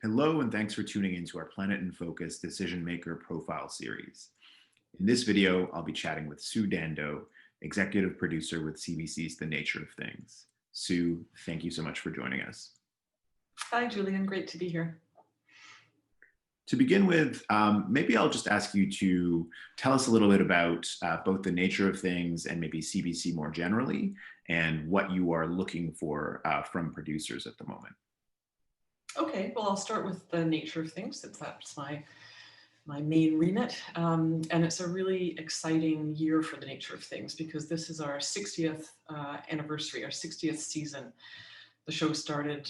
Hello, and thanks for tuning into our Planet in Focus Decision Maker Profile series. In this video, I'll be chatting with Sue Dando, executive producer with CBC's The Nature of Things. Sue, thank you so much for joining us. Hi, Julian. Great to be here. To begin with, maybe I'll just ask you to tell us a little bit about both the nature of things and maybe CBC more generally, and what you are looking for from producers at the moment. Okay, well, I'll start with the nature of things, since that's my main remit. And it's a really exciting year for the nature of things because this is our 60th anniversary, our 60th season. The show started,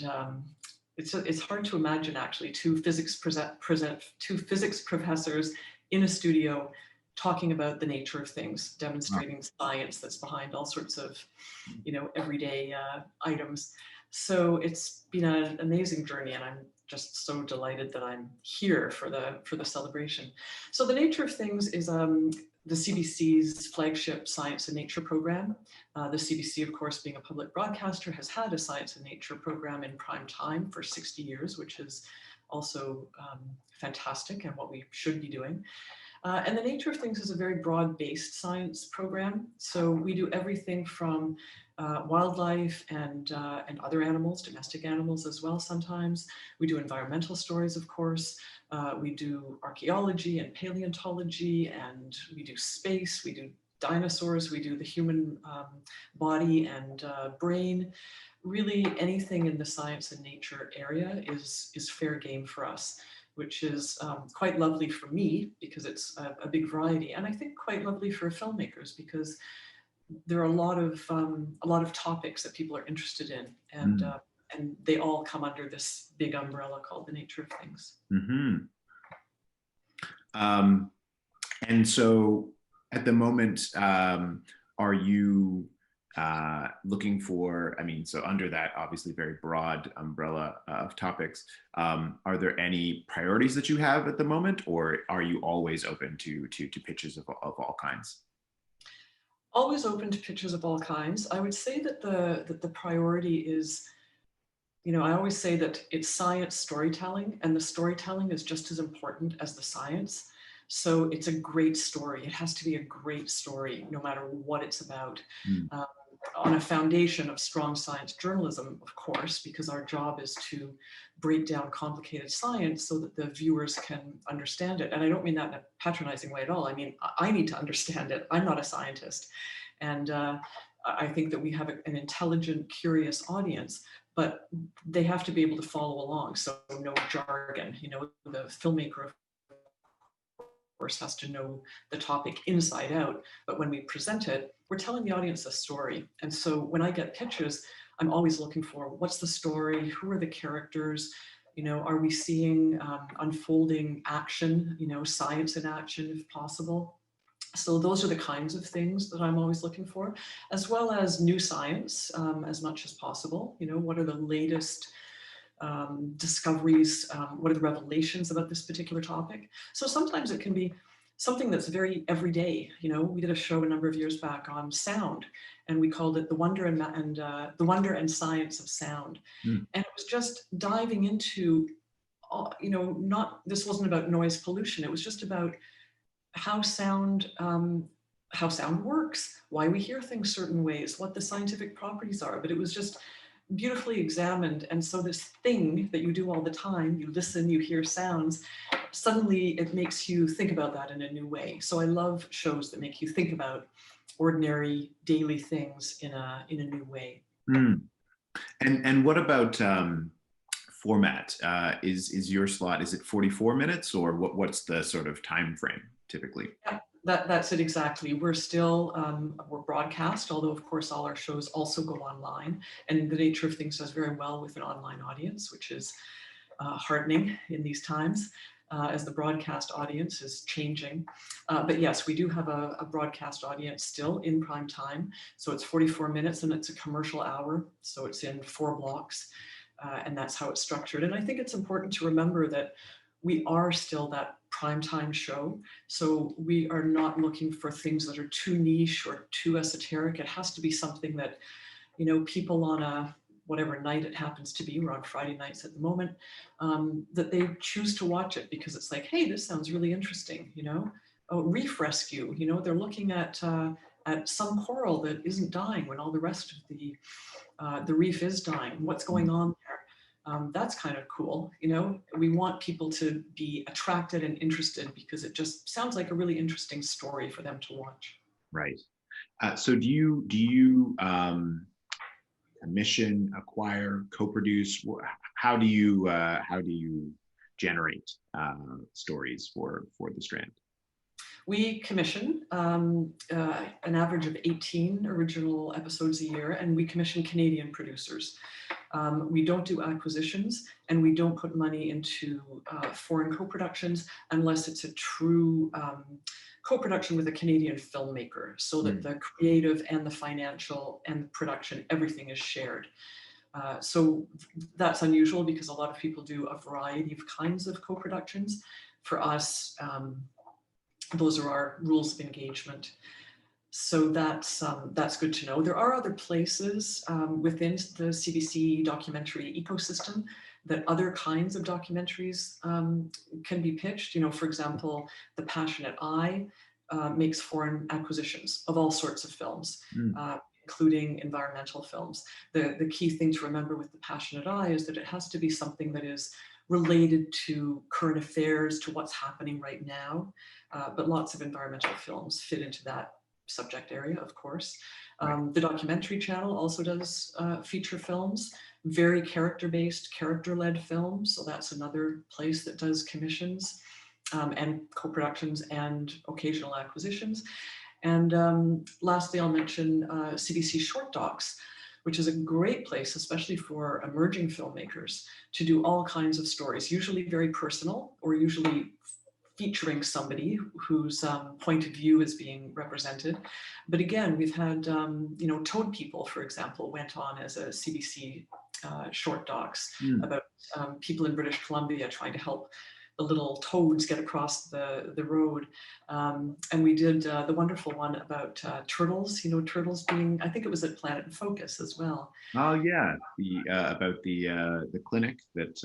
it's hard to imagine actually, two physics professors in a studio talking about the nature of things, demonstrating science that's behind all sorts of, everyday items. So it's been an amazing journey, and I'm just so delighted that I'm here for the celebration. So the Nature of Things is the CBC's flagship science and nature program. The CBC, of course, being a public broadcaster, has had a science and nature program in prime time for 60 years, which is also fantastic and what we should be doing. And the Nature of Things is a very broad-based science program. So we do everything from wildlife and other animals, domestic animals as well sometimes. We do environmental stories, of course. We do archaeology and paleontology, and we do space, we do dinosaurs, we do the human body and brain. Really anything in the science and nature area is fair game for us, which is quite lovely for me because it's a big variety, and I think quite lovely for filmmakers because there are a lot of topics that people are interested in, and they all come under this big umbrella called the Nature of Things. Mm-hmm. And so, at the moment, are you looking for, so under that obviously very broad umbrella of topics, are there any priorities that you have at the moment, or are you always open to pitches of all kinds? Always open to pitches of all kinds. I would say that the priority is, I always say that it's science storytelling, and the storytelling is just as important as the science. So it's a great story. It has to be a great story, no matter what it's about. On a foundation of strong science journalism, of course, because our job is to break down complicated science so that the viewers can understand it. And I don't mean that in a patronizing way at all. I mean, I need to understand it. I'm not a scientist. And I think that we have an intelligent, curious audience, but they have to be able to follow along. So no jargon, the filmmaker, of course, has to know the topic inside out, but when we present it, we're telling the audience a story. And so when I get pitches, I'm always looking for what's the story, who are the characters, are we seeing unfolding action, science in action if possible. So those are the kinds of things that I'm always looking for, as well as new science as much as possible. What are the latest discoveries, what are the revelations about this particular topic. So sometimes it can be something that's very everyday. We did a show a number of years back on sound, and we called it The Wonder and Science of Sound. And it was just diving into, this wasn't about noise pollution. It was just about how sound works, why we hear things certain ways, what the scientific properties are. But it was just beautifully examined. And so this thing that you do all the time, you listen, you hear sounds, suddenly it makes you think about that in a new way. So I love shows that make you think about ordinary daily things in a new way. And what about format? Is your slot, is it 44 minutes, or what's the sort of time frame typically? Yeah. That's it exactly. We're still, we're broadcast, although of course all our shows also go online, and the Nature of Things does very well with an online audience, which is heartening in these times as the broadcast audience is changing. But yes, we do have a broadcast audience still in prime time. So it's 44 minutes and it's a commercial hour. So it's in 4 blocks and that's how it's structured. And I think it's important to remember that we are still that primetime show. So we are not looking for things that are too niche or too esoteric. It has to be something that, people on a whatever night it happens to be. We're on Friday nights at the moment, that they choose to watch it because it's like, hey, this sounds really interesting, you know? Oh, reef rescue, you know, they're looking at some coral that isn't dying when all the rest of the reef is dying. What's going on there? That's kind of cool, you know? We want people to be attracted and interested because it just sounds like a really interesting story for them to watch. Right. So do you commission, acquire, co-produce? How do you generate stories for the Strand? We commission an average of 18 original episodes a year, and we commission Canadian producers. We don't do acquisitions, and we don't put money into foreign co-productions unless it's a true co-production with a Canadian filmmaker, so that the creative and the financial and the production, everything is shared. So that's unusual because a lot of people do a variety of kinds of co-productions. For us, those are our rules of engagement. So that's good to know. There are other places within the CBC documentary ecosystem that other kinds of documentaries can be pitched. You know, for example, The Passionate Eye makes foreign acquisitions of all sorts of films, including environmental films. The key thing to remember with The Passionate Eye is that it has to be something that is related to current affairs, to what's happening right now. But lots of environmental films fit into that subject area, of course. The documentary channel also does feature films, very character-based, character-led films. So that's another place that does commissions and co-productions and occasional acquisitions. And lastly, I'll mention CBC Short Docs, which is a great place, especially for emerging filmmakers, to do all kinds of stories, usually very personal or usually featuring somebody whose point of view is being represented. But again, we've had, you know, Toad People, for example, went on as a CBC short docs about people in British Columbia trying to help the little toads get across the road. And we did the wonderful one about turtles, you know, turtles being, I think it was at Planet in Focus as well. Oh yeah, about the clinic that.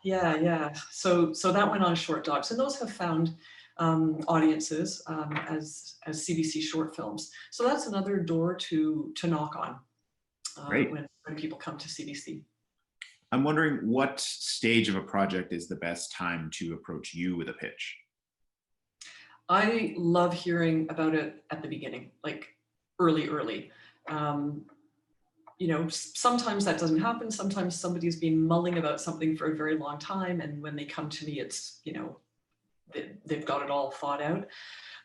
Yeah. So that went on short docs, and those have found audiences as CBC short films. So that's another door to knock on when people come to CBC. I'm wondering what stage of a project is the best time to approach you with a pitch? I love hearing about it at the beginning, like early. You know, sometimes that doesn't happen. Sometimes somebody's been mulling about something for a very long time, and when they come to me, it's, you know, they've got it all thought out.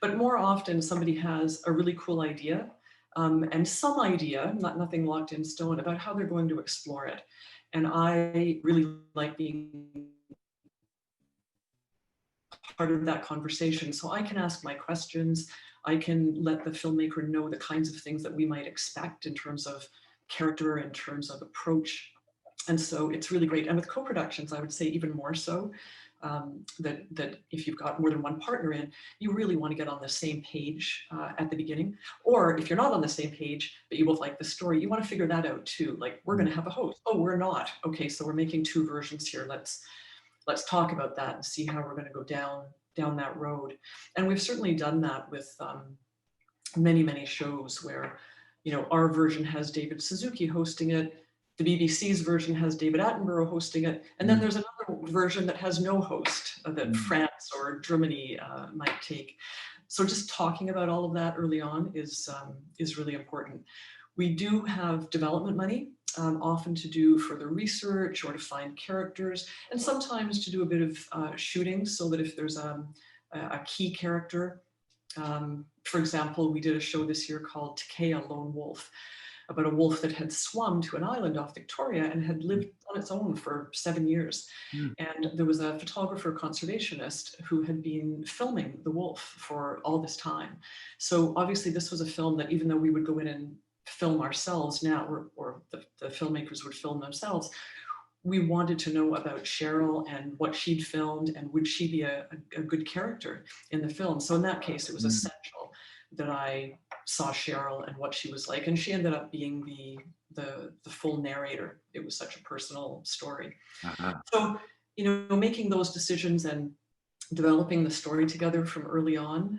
But more often, somebody has a really cool idea and some idea, nothing locked in stone, about how they're going to explore it. And I really like being part of that conversation. So I can ask my questions. I can let the filmmaker know the kinds of things that we might expect in terms of character, in terms of approach. And so it's really great. And with co-productions, I would say even more so, that if you've got more than one partner in, you really want to get on the same page at the beginning. Or if you're not on the same page, but you both like the story, you want to figure that out too. Like, we're going to have a host. Oh, we're not. Okay, so we're making two versions here. Let's talk about that and see how we're going to go down that road. And we've certainly done that with many shows where, you know, our version has David Suzuki hosting it. The BBC's version has David Attenborough hosting it. And then there's another version that has no host that France or Germany might take. So just talking about all of that early on is really important. We do have development money, often to do further research or to find characters, and sometimes to do a bit of shooting, so that if there's a key character, for example, we did a show this year called Takea Lone Wolf, about a wolf that had swum to an island off Victoria and had lived on its own for 7 years. And there was a photographer conservationist who had been filming the wolf for all this time. So obviously this was a film that, even though we would go in and film ourselves now, or the filmmakers would film themselves, we wanted to know about Cheryl and what she'd filmed, and would she be a good character in the film. So in that case, it was essential that I saw Cheryl and what she was like. And she ended up being the full narrator. It was such a personal story. Uh-huh. So, making those decisions and developing the story together from early on,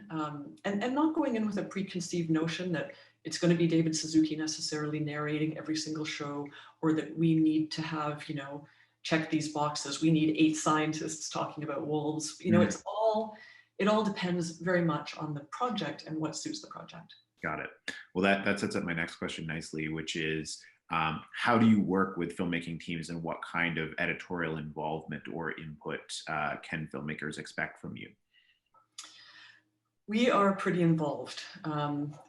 and not going in with a preconceived notion that it's going to be David Suzuki necessarily narrating every single show, or that we need to have, check these boxes. We need 8 scientists talking about wolves. Mm, It all depends very much on the project and what suits the project. got it. Well, that sets up my next question nicely, which is how do you work with filmmaking teams, and what kind of editorial involvement or input can filmmakers expect from you? We are pretty involved,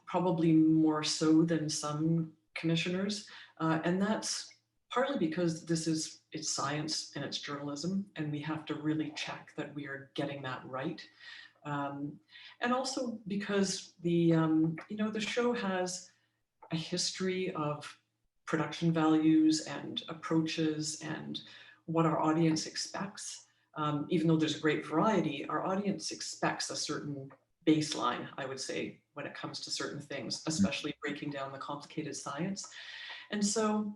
probably more so than some commissioners. And that's partly because it's science and it's journalism, and we have to really check that we are getting that right. Um, and also because the show has a history of production values and approaches and what our audience expects. Even though there's a great variety, our audience expects a certain baseline, I would say, when it comes to certain things, especially breaking down the complicated science. And so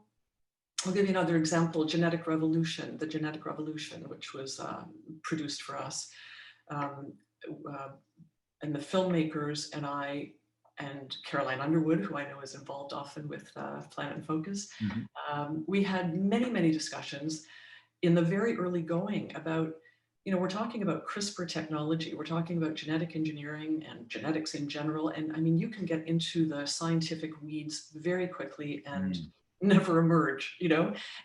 I'll give you another example, The Genetic Revolution, which was produced for us. Um, uh, and the filmmakers and I and Caroline Underwood, who I know is involved often with Planet in Focus, Mhm. we had many, many discussions in the very early going about, we're talking about CRISPR technology, we're talking about genetic engineering and genetics in general. And I mean, you can get into the scientific weeds very quickly and Mm, never emerge.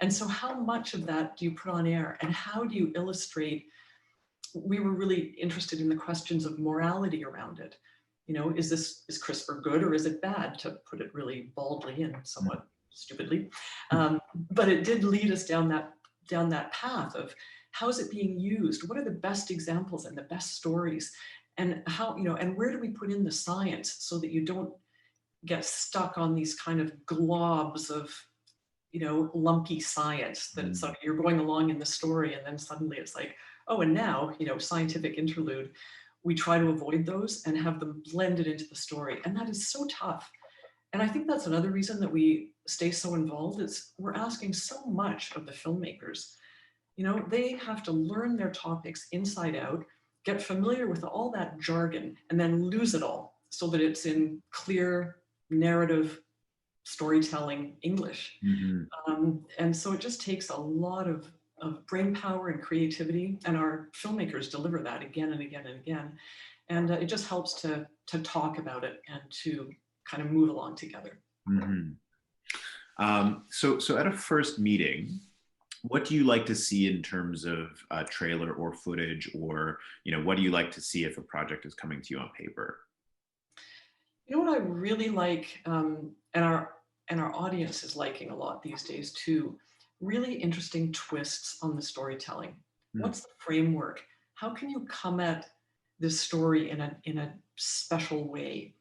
And so how much of that do you put on air, and how do you illustrate? We were really interested in the questions of morality around it. Is CRISPR good or is it bad, to put it really baldly and somewhat stupidly? But it did lead us down that path of how is it being used? What are the best examples and the best stories? And and where do we put in the science so that you don't get stuck on these kind of globs of, lumpy science that mm, you're going along in the story and then suddenly it's like, oh, and now, scientific interlude. We try to avoid those and have them blended into the story. And that is so tough. And I think that's another reason that we stay so involved is we're asking so much of the filmmakers. They have to learn their topics inside out, get familiar with all that jargon, and then lose it all so that it's in clear narrative storytelling English. mhm. And so it just takes a lot of brain power and creativity, and our filmmakers deliver that again and again and again. And it just helps to talk about it and to kind of move along together. Mhm. So at a first meeting, what do you like to see in terms of trailer or footage, or what do you like to see if a project is coming to you on paper? What I really like, and our audience is liking a lot these days too, really interesting twists on the storytelling. Mm, What's the framework? How can you come at this story in a special way?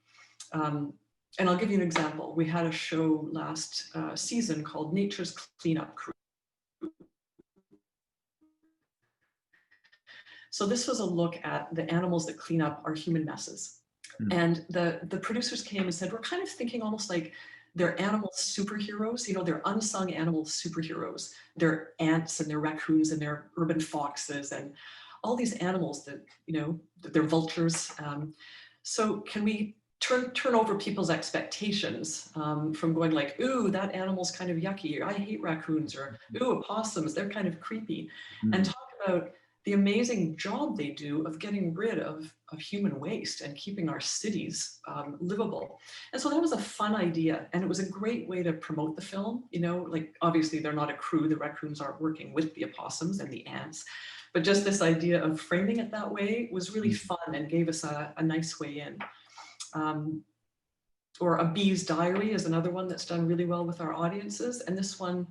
Um, and I'll give you an example. We had a show last season called Nature's Cleanup Crew. So this was a look at the animals that clean up our human messes. mm, And the producers came and said, we're kind of thinking almost like they're animal superheroes, they're unsung animal superheroes. They're ants and they're raccoons and they're urban foxes and all these animals that, they're vultures. So can we turn over people's expectations from going like, ooh, that animal's kind of yucky, or I hate raccoons, or ooh, opossums, they're kind of creepy, and mm, talk about the amazing job they do of getting rid of human waste and keeping our cities livable. And so that was a fun idea. And it was a great way to promote the film. Like obviously they're not a crew, the raccoons aren't working with the opossums and the ants. But just this idea of framing it that way was really mm, fun and gave us a nice way in. Um, or A Bee's Diary is another one that's done really well with our audiences. And this one,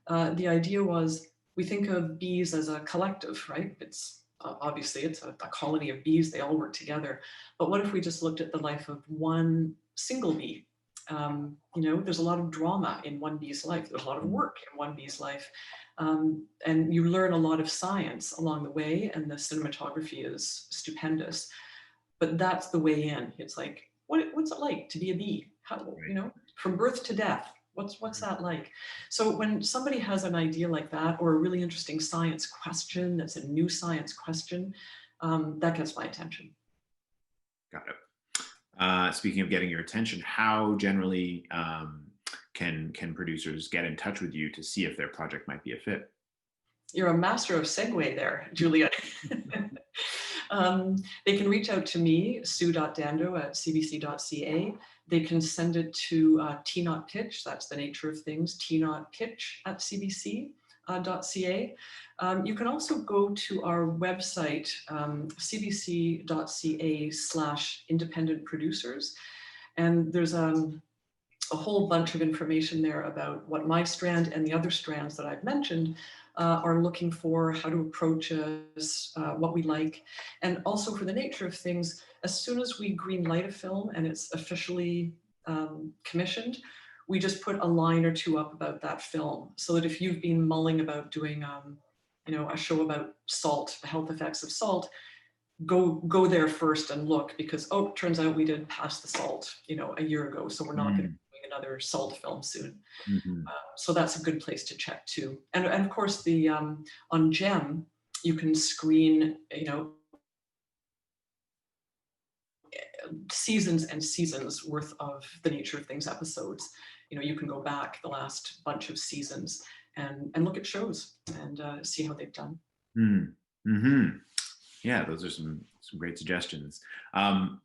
the idea was we think of bees as a collective, right? It's obviously it's a colony of bees, they all work together. But what if we just looked at the life of one single bee? There's a lot of drama in one bee's life. There's a lot of mm, work in one bee's life. And you learn a lot of science along the way, and the cinematography is stupendous. But that's the way in. It's like, what's it like to be a bee? How, Right. from birth to death, what's that like? So when somebody has an idea like that, or a really interesting science question, that's a new science question, that gets my attention. Got it. Speaking of getting your attention, how generally can producers get in touch with you to see if their project might be a fit? You're a master of segue there, Julia. They can reach out to me, sue.dando@cbc.ca. They can send it to T-Not-Pitch, that's the nature of things, T-Not-Pitch@cbc.ca. You can also go to our website, cbc.ca/independent producers. And there's a whole bunch of information there about what my strand and the other strands that I've mentioned are looking for, how to approach us, what we like. And also for the nature of things, as soon as we green light a film and it's officially commissioned, we just put a line or two up about that film, so that if you've been mulling about doing a show about salt, the health effects of salt, go there first and look, because it turns out we did pass the salt a year ago, so we're not going to be doing another salt film soon. Mm-hmm. So that's a good place to check too. And of course, the on GEM, you can screen seasons and seasons worth of the Nature of Things episodes. You can go back the last bunch of seasons and look at shows and see how they've done. Mm-hmm. Yeah, those are some great suggestions.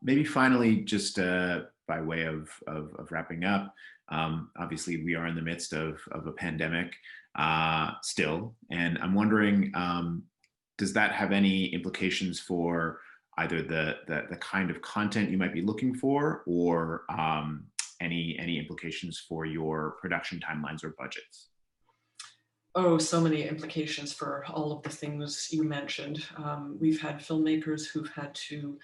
Maybe finally, just by way of wrapping up, obviously we are in the midst of a pandemic still, and I'm wondering, does that have any implications for either the kind of content you might be looking for, or any implications for your production timelines or budgets? Oh, so many implications for all of the things you mentioned. We've had filmmakers who've had to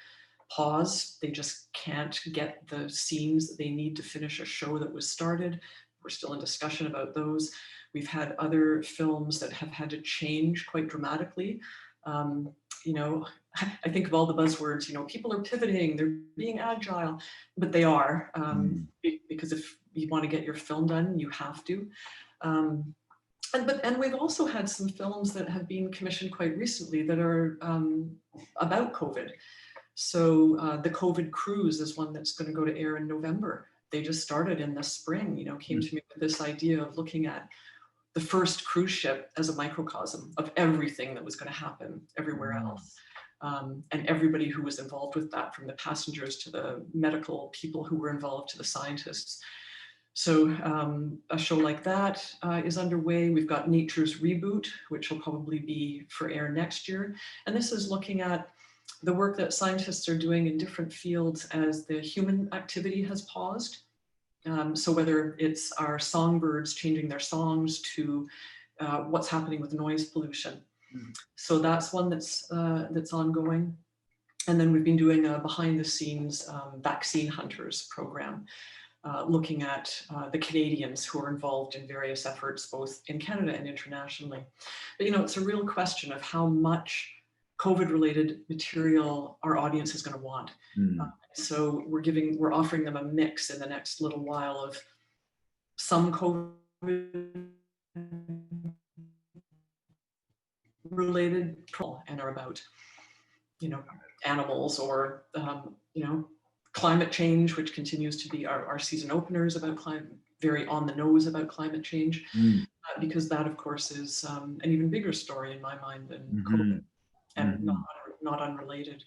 pause. They just can't get the scenes that they need to finish a show that was started. We're still in discussion about those. We've had other films that have had to change quite dramatically. I think of all the buzzwords, people are pivoting, they're being agile, but they are, because if you want to get your film done, you have to. And we've also had some films that have been commissioned quite recently that are about COVID. So the COVID Cruise is one that's going to go to air in November. They just started in the spring, came to me with this idea of looking at the first cruise ship as a microcosm of everything that was going to happen everywhere else. And everybody who was involved with that, from the passengers to the medical people who were involved to the scientists. So a show like that is underway. We've got Nature's Reboot, which will probably be for air next year. And this is looking at the work that scientists are doing in different fields as the human activity has paused. So whether it's our songbirds changing their songs to what's happening with noise pollution. So that's one that's ongoing. And then we've been doing a behind the scenes vaccine hunters program, looking at the Canadians who are involved in various efforts, both in Canada and internationally. But it's a real question of how much COVID-related material our audience is going to want. So we're offering them a mix in the next little while of some COVID-related and are about, animals, or climate change, which continues to be our season openers about climate, very on the nose about climate change, because that, of course, is an even bigger story in my mind than COVID, and not unrelated.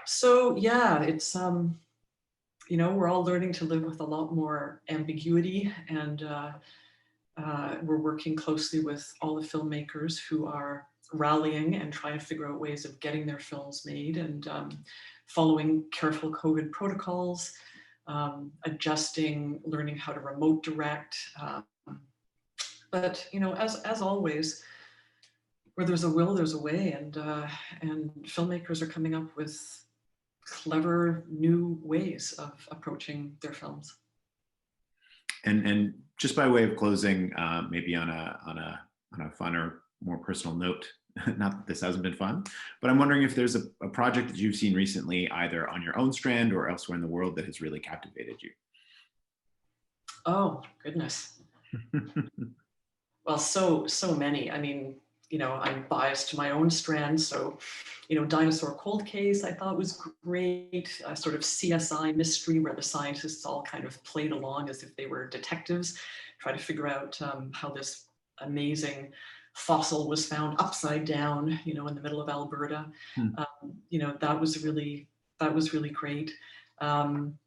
So yeah, it's we're all learning to live with a lot more ambiguity, and we're working closely with all the filmmakers who are rallying and trying to figure out ways of getting their films made, and following careful COVID protocols, adjusting, learning how to remote direct. But as always, where there's a will, there's a way, and filmmakers are coming up with clever new ways of approaching their films. And just by way of closing, maybe on a funner, more personal note, not that this hasn't been fun, but I'm wondering if there's a project that you've seen recently, either on your own strand or elsewhere in the world, that has really captivated you. Oh, goodness. Well, so many. I mean, I'm biased to my own strand. So, Dinosaur Cold Case I thought was great. A sort of CSI mystery where the scientists all kind of played along as if they were detectives, try to figure out how this amazing fossil was found upside down, in the middle of Alberta. Hmm. That was really great. Um,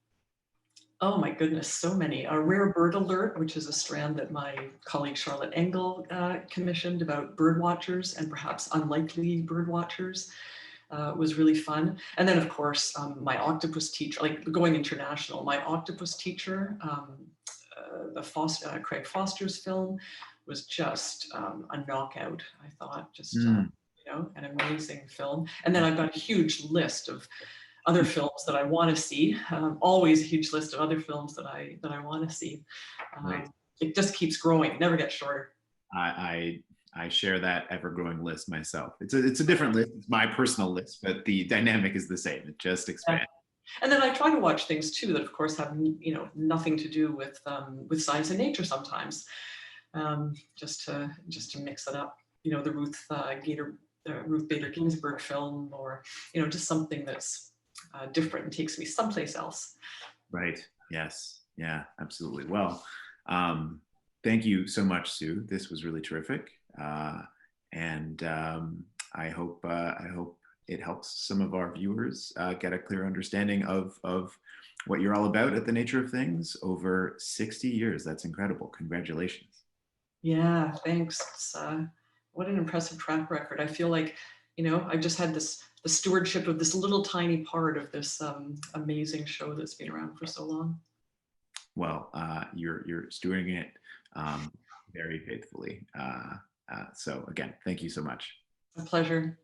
Oh my goodness, so many. A Rare Bird Alert, which is a strand that my colleague Charlotte Engel commissioned about bird watchers and perhaps unlikely bird watchers, was really fun. And then, of course, my octopus teacher, like going international, my octopus teacher, Craig Foster's film was just a knockout, I thought. Just, Hmm. an amazing film. And then I've got a huge list of other films that I want to see. Always a huge list of other films that I want to see. Right. It just keeps growing, never gets shorter. I share that ever-growing list myself. It's a different list. It's my personal list, but the dynamic is the same. It just Yeah. expands. And then I try to watch things too that, of course, have nothing to do with science and nature sometimes, just to mix it up. The Ruth Bader Ginsburg film, or just something that's different and takes me someplace else. Right. Yes. Yeah, absolutely. Well, thank you so much, Sue. This was really terrific. And I hope it helps some of our viewers get a clear understanding of what you're all about at the Nature of Things over 60 years. That's incredible. Congratulations. Yeah, thanks. What an impressive track record. I feel like, I've just had the stewardship of this little tiny part of this amazing show that's been around for so long. Well, you're stewarding it very faithfully. So again, thank you so much. A pleasure.